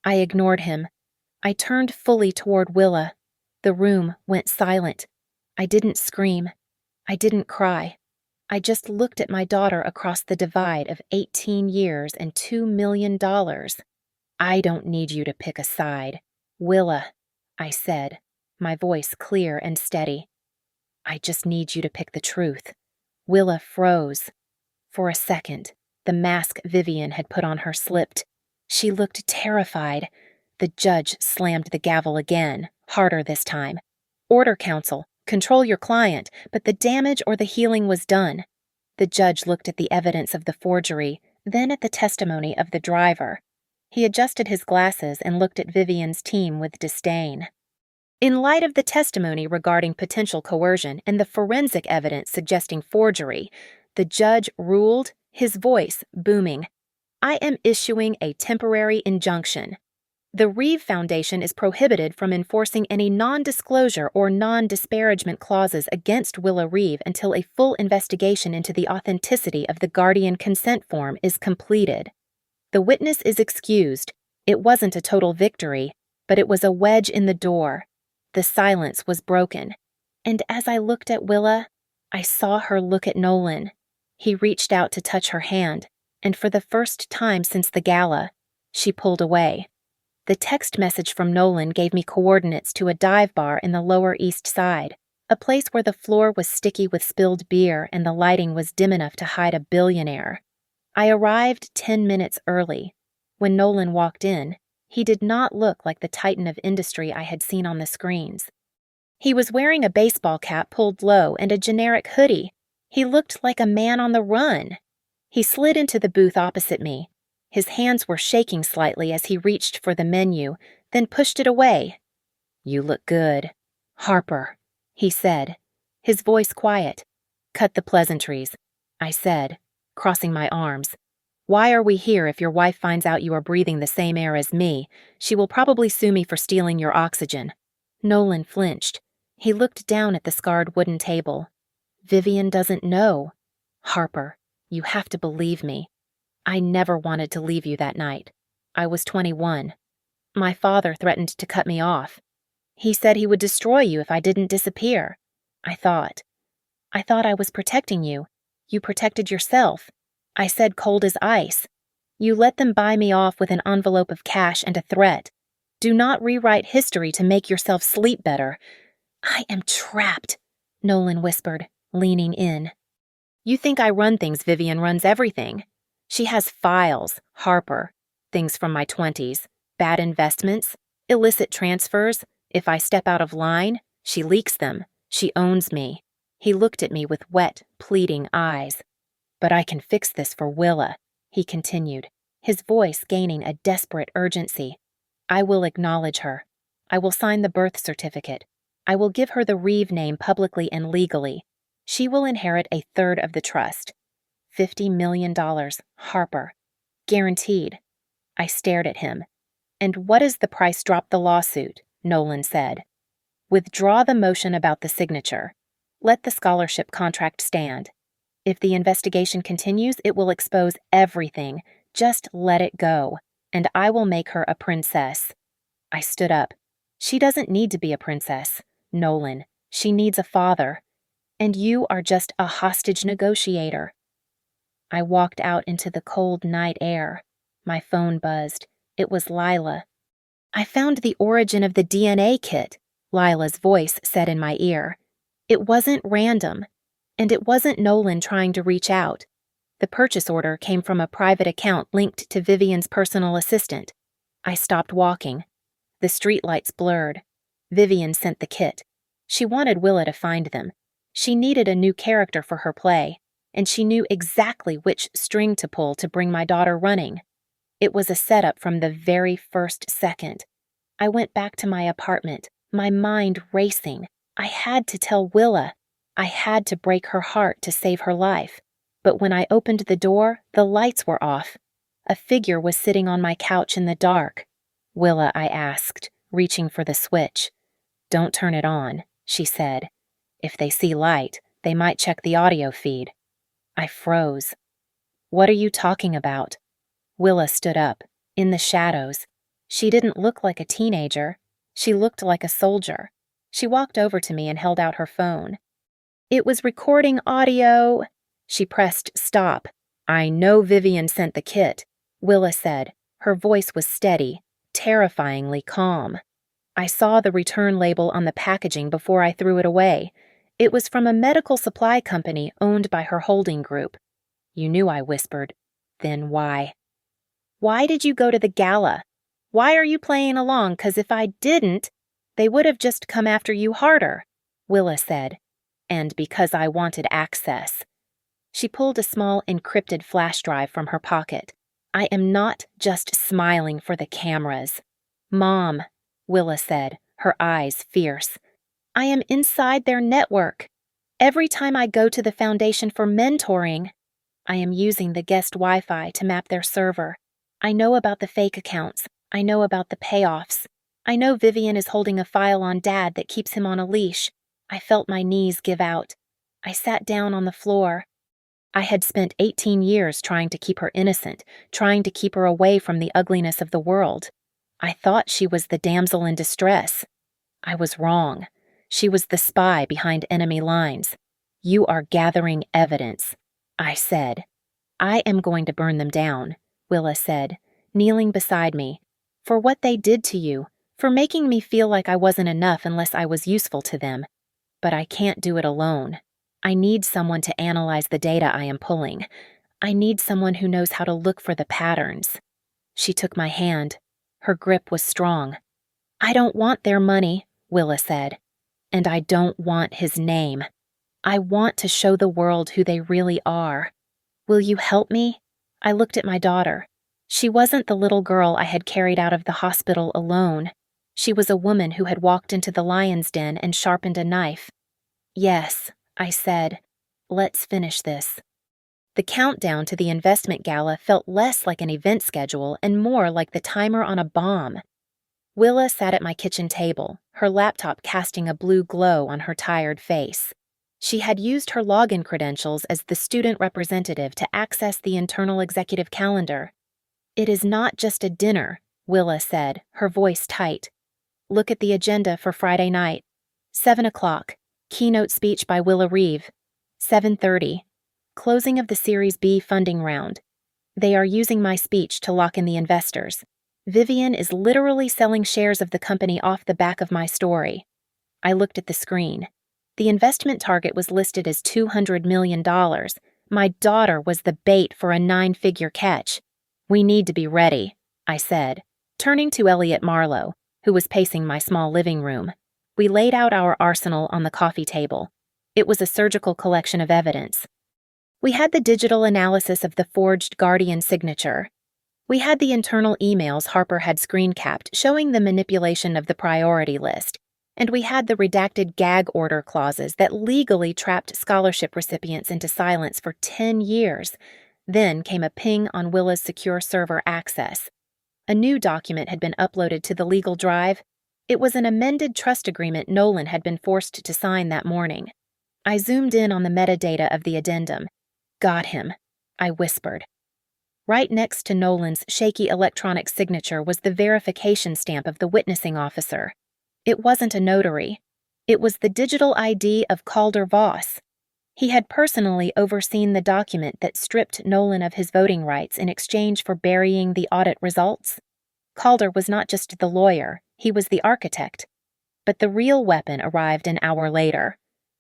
I ignored him. I turned fully toward Willa. The room went silent. I didn't scream. I didn't cry. I just looked at my daughter across the divide of 18 years and $2 million. "I don't need you to pick a side. Willa," I said, my voice clear and steady. "I just need you to pick the truth." Willa froze. For a second, the mask Vivian had put on her slipped. She looked terrified. The judge slammed the gavel again, harder this time. "Order, counsel. Control your client, but the damage or the healing was done." The judge looked at the evidence of the forgery, then at the testimony of the driver. He adjusted his glasses and looked at Vivian's team with disdain. "In light of the testimony regarding potential coercion and the forensic evidence suggesting forgery," the judge ruled, his voice booming, "I am issuing a temporary injunction. The Reeve Foundation is prohibited from enforcing any non-disclosure or non-disparagement clauses against Willa Reeve until a full investigation into the authenticity of the guardian consent form is completed. The witness is excused. It wasn't a total victory, but it was a wedge in the door. The silence was broken. And as I looked at Willa, I saw her look at Nolan. He reached out to touch her hand, and for the first time since the gala, she pulled away. The text message from Nolan gave me coordinates to a dive bar in the Lower East Side, a place where the floor was sticky with spilled beer and the lighting was dim enough to hide a billionaire. I arrived 10 minutes early. When Nolan walked in, he did not look like the titan of industry I had seen on the screens. He was wearing a baseball cap pulled low and a generic hoodie. He looked like a man on the run. He slid into the booth opposite me. His hands were shaking slightly as he reached for the menu, then pushed it away. "You look good. Harper," he said, his voice quiet. "Cut the pleasantries," I said, crossing my arms. Why are we here if your wife finds out you are breathing the same air as me? She will probably sue me for stealing your oxygen." Nolan flinched. He looked down at the scarred wooden table. "Vivian doesn't know." "Harper, you have to believe me. I never wanted to leave you that night. I was 21. My father threatened to cut me off. He said he would destroy you if I didn't disappear. I thought I was protecting you. You protected yourself. I said cold as ice. You let them buy me off with an envelope of cash and a threat. Do not rewrite history to make yourself sleep better." "I am trapped," Nolan whispered, leaning in. "You think I run things. Vivian runs everything. She has files, Harper, things from my 20s, bad investments, illicit transfers. If I step out of line, she leaks them. She owns me." He looked at me with wet, pleading eyes. "But I can fix this for Willa," he continued, his voice gaining a desperate urgency. "I will acknowledge her. I will sign the birth certificate. I will give her the Reeve name publicly and legally. She will inherit a third of the trust. $50 million, Harper. Guaranteed." I stared at him. "And what is the price? Drop the lawsuit," Nolan said. "Withdraw the motion about the signature. Let the scholarship contract stand. If the investigation continues, it will expose everything. Just let it go, and I will make her a princess." I stood up. "She doesn't need to be a princess, Nolan. She needs a father. And you are just a hostage negotiator." I walked out into the cold night air. My phone buzzed. It was Lila. "I found the origin of the DNA kit," Lila's voice said in my ear. "It wasn't random. And it wasn't Nolan trying to reach out. The purchase order came from a private account linked to Vivian's personal assistant." I stopped walking. The streetlights blurred. Vivian sent the kit. She wanted Willa to find them. She needed a new character for her play, and she knew exactly which string to pull to bring my daughter running. It was a setup from the very first second. I went back to my apartment, my mind racing. I had to tell Willa. I had to break her heart to save her life. But when I opened the door, the lights were off. A figure was sitting on my couch in the dark. "Willa," I asked, reaching for the switch. "Don't turn it on," she said. "If they see light, they might check the audio feed." I froze. "What are you talking about?" Willa stood up, in the shadows. She didn't look like a teenager. She looked like a soldier. She walked over to me and held out her phone. "It was recording audio." She pressed stop. "I know Vivian sent the kit," Willa said. Her voice was steady, terrifyingly calm. I saw the return label on the packaging before I threw it away. It was from a medical supply company owned by her holding group. "You knew," I whispered. "Then why?" "Why did you go to the gala? Why are you playing along? 'Cause if I didn't, they would have just come after you harder," Willa said. "And because I wanted access." She pulled a small encrypted flash drive from her pocket. "I am not just smiling for the cameras." "Mom," Willa said, her eyes fierce, "I am inside their network. Every time I go to the Foundation for mentoring, I am using the guest Wi-Fi to map their server. I know about the fake accounts. I know about the payoffs. I know Vivian is holding a file on Dad that keeps him on a leash." I felt my knees give out. I sat down on the floor. I had spent 18 years trying to keep her innocent, trying to keep her away from the ugliness of the world. I thought she was the damsel in distress. I was wrong. She was the spy behind enemy lines. "You are gathering evidence," I said. "I am going to burn them down," Willa said, kneeling beside me. "For what they did to you, for making me feel like I wasn't enough unless I was useful to them. But I can't do it alone. I need someone to analyze the data I am pulling. I need someone who knows how to look for the patterns." She took my hand. Her grip was strong. "I don't want their money," Willa said. "And I don't want his name. I want to show the world who they really are. Will you help me?" I looked at my daughter. She wasn't the little girl I had carried out of the hospital alone. She was a woman who had walked into the lion's den and sharpened a knife. "Yes," I said. "Let's finish this." The countdown to the investment gala felt less like an event schedule and more like the timer on a bomb. Willa sat at my kitchen table, her laptop casting a blue glow on her tired face. She had used her login credentials as the student representative to access the internal executive calendar. "It is not just a dinner," Willa said, her voice tight. "Look at the agenda for Friday night. 7 o'clock, keynote speech by Willa Reeve. 7:30, closing of the Series B funding round. They are using my speech to lock in the investors. Vivian is literally selling shares of the company off the back of my story." I looked at the screen. The investment target was listed as $200 million. My daughter was the bait for a 9-figure catch. "We need to be ready," I said, turning to Elliot Marlowe, who was pacing my small living room. We laid out our arsenal on the coffee table. It was a surgical collection of evidence. We had the digital analysis of the forged Guardian signature. We had the internal emails Harper had screen-capped showing the manipulation of the priority list. And we had the redacted gag order clauses that legally trapped scholarship recipients into silence for 10 years. Then came a ping on Willa's secure server access. A new document had been uploaded to the legal drive. It was an amended trust agreement Nolan had been forced to sign that morning. I zoomed in on the metadata of the addendum. "Got him," I whispered. Right next to Nolan's shaky electronic signature was the verification stamp of the witnessing officer. It wasn't a notary. It was the digital ID of Calder Voss. He had personally overseen the document that stripped Nolan of his voting rights in exchange for burying the audit results. Calder was not just the lawyer, he was the architect. But the real weapon arrived an hour later.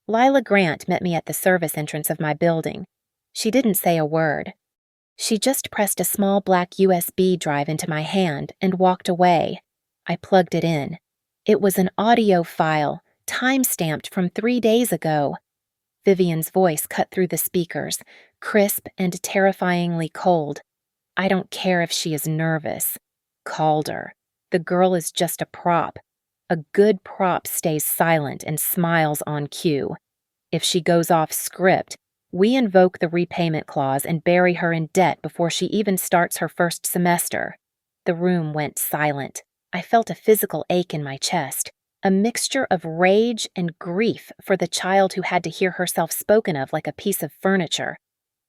Lila Grant met me at the service entrance of my building. She didn't say a word. She just pressed a small black USB drive into my hand and walked away. I plugged it in. It was an audio file, time-stamped from 3 days ago. Vivian's voice cut through the speakers, crisp and terrifyingly cold. "I don't care if she is nervous. Calder. The girl is just a prop. A good prop stays silent and smiles on cue. If she goes off script, we invoke the repayment clause and bury her in debt before she even starts her first semester." The room went silent. I felt a physical ache in my chest, a mixture of rage and grief for the child who had to hear herself spoken of like a piece of furniture.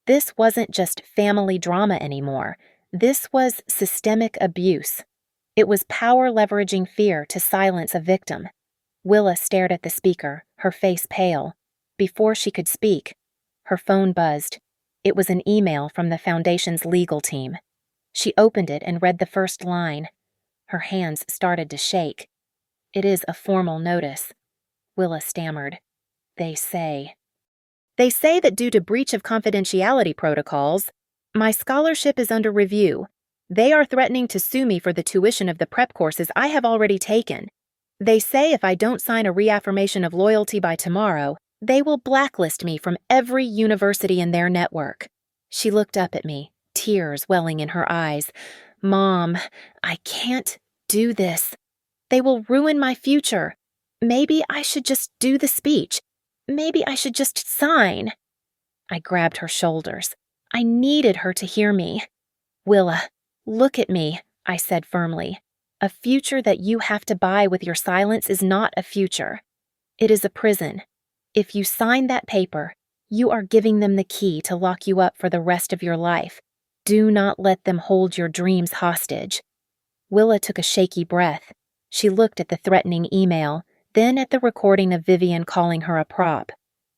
This wasn't just family drama anymore. This was systemic abuse. It was power leveraging fear to silence a victim. Willa stared at the speaker, her face pale. Before she could speak, her phone buzzed. It was an email from the Foundation's legal team. She opened it and read the first line. Her hands started to shake. "It is a formal notice," Willa stammered. They say that due to breach of confidentiality protocols, my scholarship is under review. They are threatening to sue me for the tuition of the prep courses I have already taken. They say if I don't sign a reaffirmation of loyalty by tomorrow, they will blacklist me from every university in their network. She looked up at me, tears welling in her eyes. "Mom, I can't do this. They will ruin my future. Maybe I should just do the speech. Maybe I should just sign." I grabbed her shoulders. I needed her to hear me. "Willa, look at me," I said firmly. "A future that you have to buy with your silence is not a future. It is a prison. If you sign that paper, you are giving them the key to lock you up for the rest of your life. Do not let them hold your dreams hostage." Willa took a shaky breath. She looked at the threatening email, then at the recording of Vivian calling her a prop.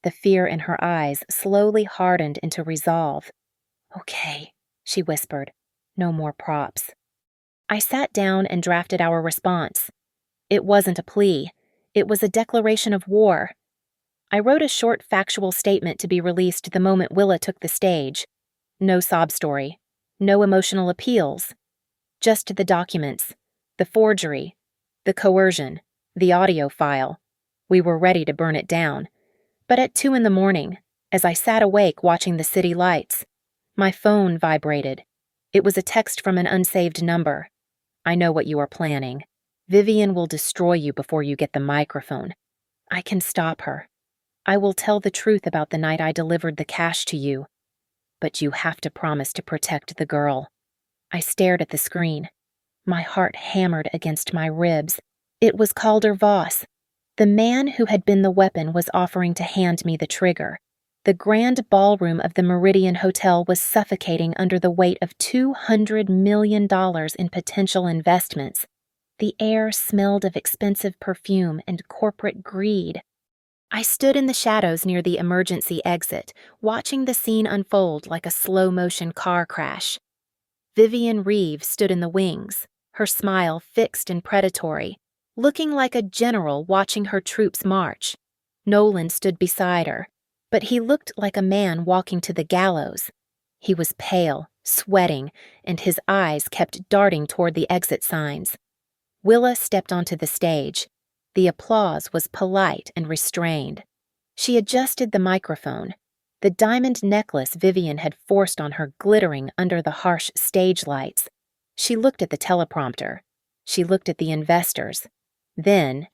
The fear in her eyes slowly hardened into resolve. "Okay," she whispered. "No more props." I sat down and drafted our response. It wasn't a plea. It was a declaration of war. I wrote a short factual statement to be released the moment Willa took the stage. No sob story. No emotional appeals. Just the documents. The forgery. The coercion. The audio file. We were ready to burn it down. But at 2 a.m, as I sat awake watching the city lights, my phone vibrated. It was a text from an unsaved number. "I know what you are planning. Vivian will destroy you before you get the microphone. I can stop her. I will tell the truth about the night I delivered the cash to you. But you have to promise to protect the girl." I stared at the screen. My heart hammered against my ribs. It was Calder Voss. The man who had been the weapon was offering to hand me the trigger. The grand ballroom of the Meridian Hotel was suffocating under the weight of $200 million in potential investments. The air smelled of expensive perfume and corporate greed. I stood in the shadows near the emergency exit, watching the scene unfold like a slow-motion car crash. Vivian Reeve stood in the wings, her smile fixed and predatory, looking like a general watching her troops march. Nolan stood beside her, but he looked like a man walking to the gallows. He was pale, sweating, and his eyes kept darting toward the exit signs. Willa stepped onto the stage. The applause was polite and restrained. She adjusted the microphone. The diamond necklace Vivian had forced on her glittering under the harsh stage lights. She looked at the teleprompter. She looked at the investors. Then,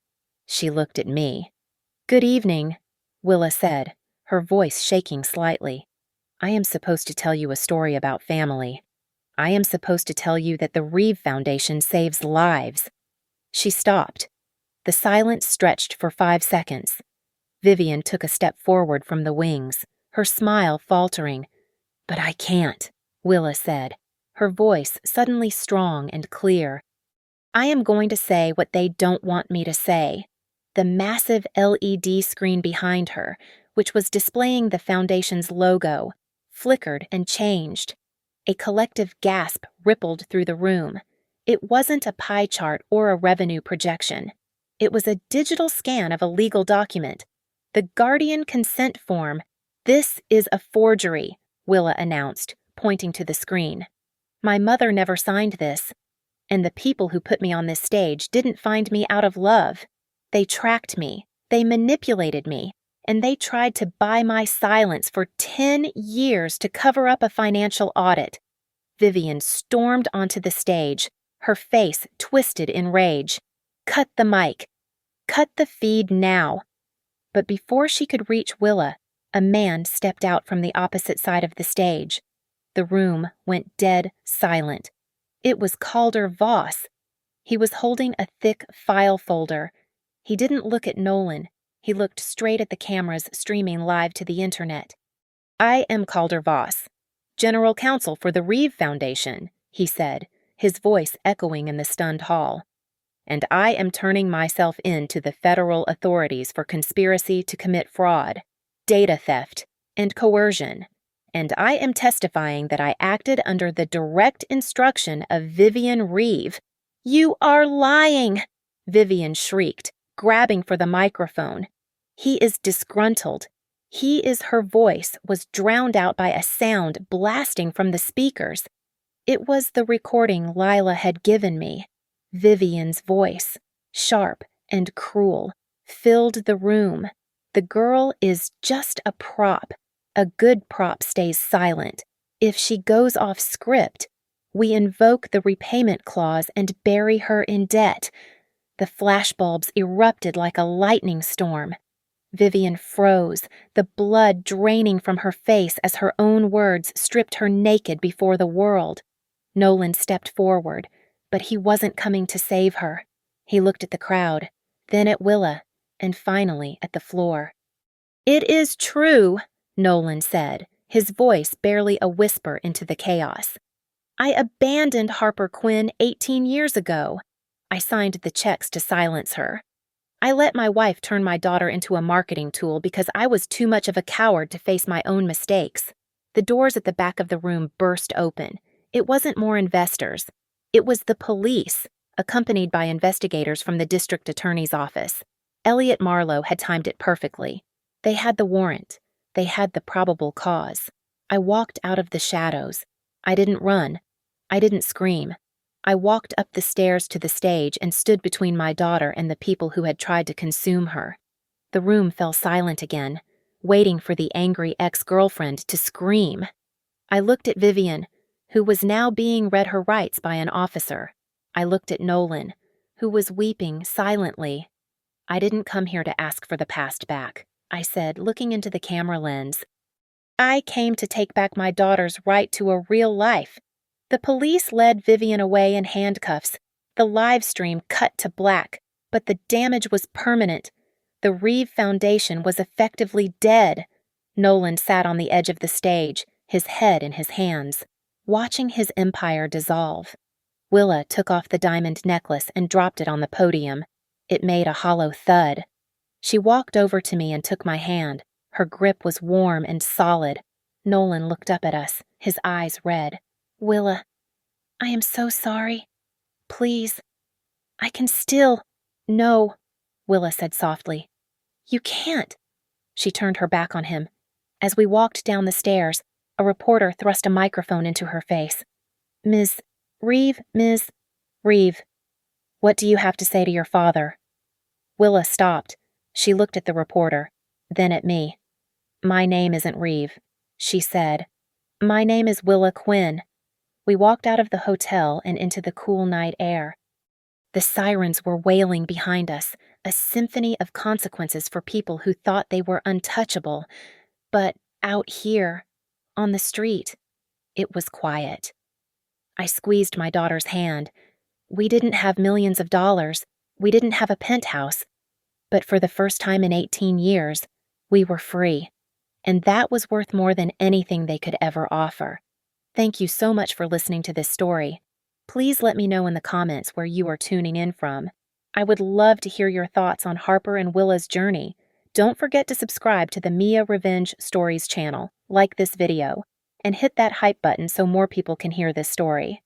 she looked at me. "Good evening," Willa said, her voice shaking slightly. "I am supposed to tell you a story about family. I am supposed to tell you that the Reeve Foundation saves lives." She stopped. The silence stretched for 5 seconds. Vivian took a step forward from the wings, her smile faltering. "But I can't," Willa said, her voice suddenly strong and clear. "I am going to say what they don't want me to say." The massive LED screen behind her, which was displaying the foundation's logo, flickered and changed. A collective gasp rippled through the room. It wasn't a pie chart or a revenue projection. It was a digital scan of a legal document. The Guardian Consent Form. "This is a forgery," Willa announced, pointing to the screen. "My mother never signed this. And the people who put me on this stage didn't find me out of love. They tracked me, they manipulated me, and they tried to buy my silence for 10 years to cover up a financial audit." Vivian stormed onto the stage, her face twisted in rage. "Cut the mic. Cut the feed now." But before she could reach Willa, a man stepped out from the opposite side of the stage. The room went dead silent. It was Calder Voss. He was holding a thick file folder. He didn't look at Nolan. He looked straight at the cameras streaming live to the internet. "I am Calder Voss, General Counsel for the Reeve Foundation," he said, his voice echoing in the stunned hall. "And I am turning myself in to the federal authorities for conspiracy to commit fraud, data theft, and coercion. And I am testifying that I acted under the direct instruction of Vivian Reeve." "You are lying!" Vivian shrieked, grabbing for the microphone. "He is disgruntled." Her voice was drowned out by a sound blasting from the speakers. It was the recording Lila had given me. Vivian's voice, sharp and cruel, filled the room. "The girl is just a prop. A good prop stays silent. If she goes off script, we invoke the repayment clause and bury her in debt." The flashbulbs erupted like a lightning storm. Vivian froze, the blood draining from her face as her own words stripped her naked before the world. Nolan stepped forward, but he wasn't coming to save her. He looked at the crowd, then at Willa, and finally at the floor. "It is true," Nolan said, his voice barely a whisper into the chaos. "I abandoned Harper Quinn 18 years ago. I signed the checks to silence her. I let my wife turn my daughter into a marketing tool because I was too much of a coward to face my own mistakes." The doors at the back of the room burst open. It wasn't more investors. It was the police, accompanied by investigators from the district attorney's office. Elliot Marlowe had timed it perfectly. They had the warrant. They had the probable cause. I walked out of the shadows. I didn't run. I didn't scream. I walked up the stairs to the stage and stood between my daughter and the people who had tried to consume her. The room fell silent again, waiting for the angry ex-girlfriend to scream. I looked at Vivian, who was now being read her rights by an officer. I looked at Nolan, who was weeping silently. "I didn't come here to ask for the past back," I said, looking into the camera lens. I came to take back my daughter's right to a real life. The police led Vivian away in handcuffs. The live stream cut to black, but the damage was permanent. The Reeve Foundation was effectively dead. Nolan sat on the edge of the stage, his head in his hands, watching his empire dissolve. Willa took off the diamond necklace and dropped it on the podium. It made a hollow thud. She walked over to me and took my hand. Her grip was warm and solid. Nolan looked up at us, his eyes red. Willa, I am so sorry. Please. I can still. No, Willa said softly. You can't. She turned her back on him. As we walked down the stairs, a reporter thrust a microphone into her face. Ms. Reeve, what do you have to say to your father? Willa stopped. She looked at the reporter, then at me. My name isn't Reeve, she said. My name is Willa Quinn. We walked out of the hotel and into the cool night air. The sirens were wailing behind us, a symphony of consequences for people who thought they were untouchable. But out here, on the street, it was quiet. I squeezed my daughter's hand. We didn't have millions of dollars. We didn't have a penthouse. But for the first time in 18 years, we were free. And that was worth more than anything they could ever offer. Thank you so much for listening to this story. Please let me know in the comments where you are tuning in from. I would love to hear your thoughts on Harper and Willa's journey. Don't forget to subscribe to the Mia Revenge Stories channel, like this video, and hit that hype button so more people can hear this story.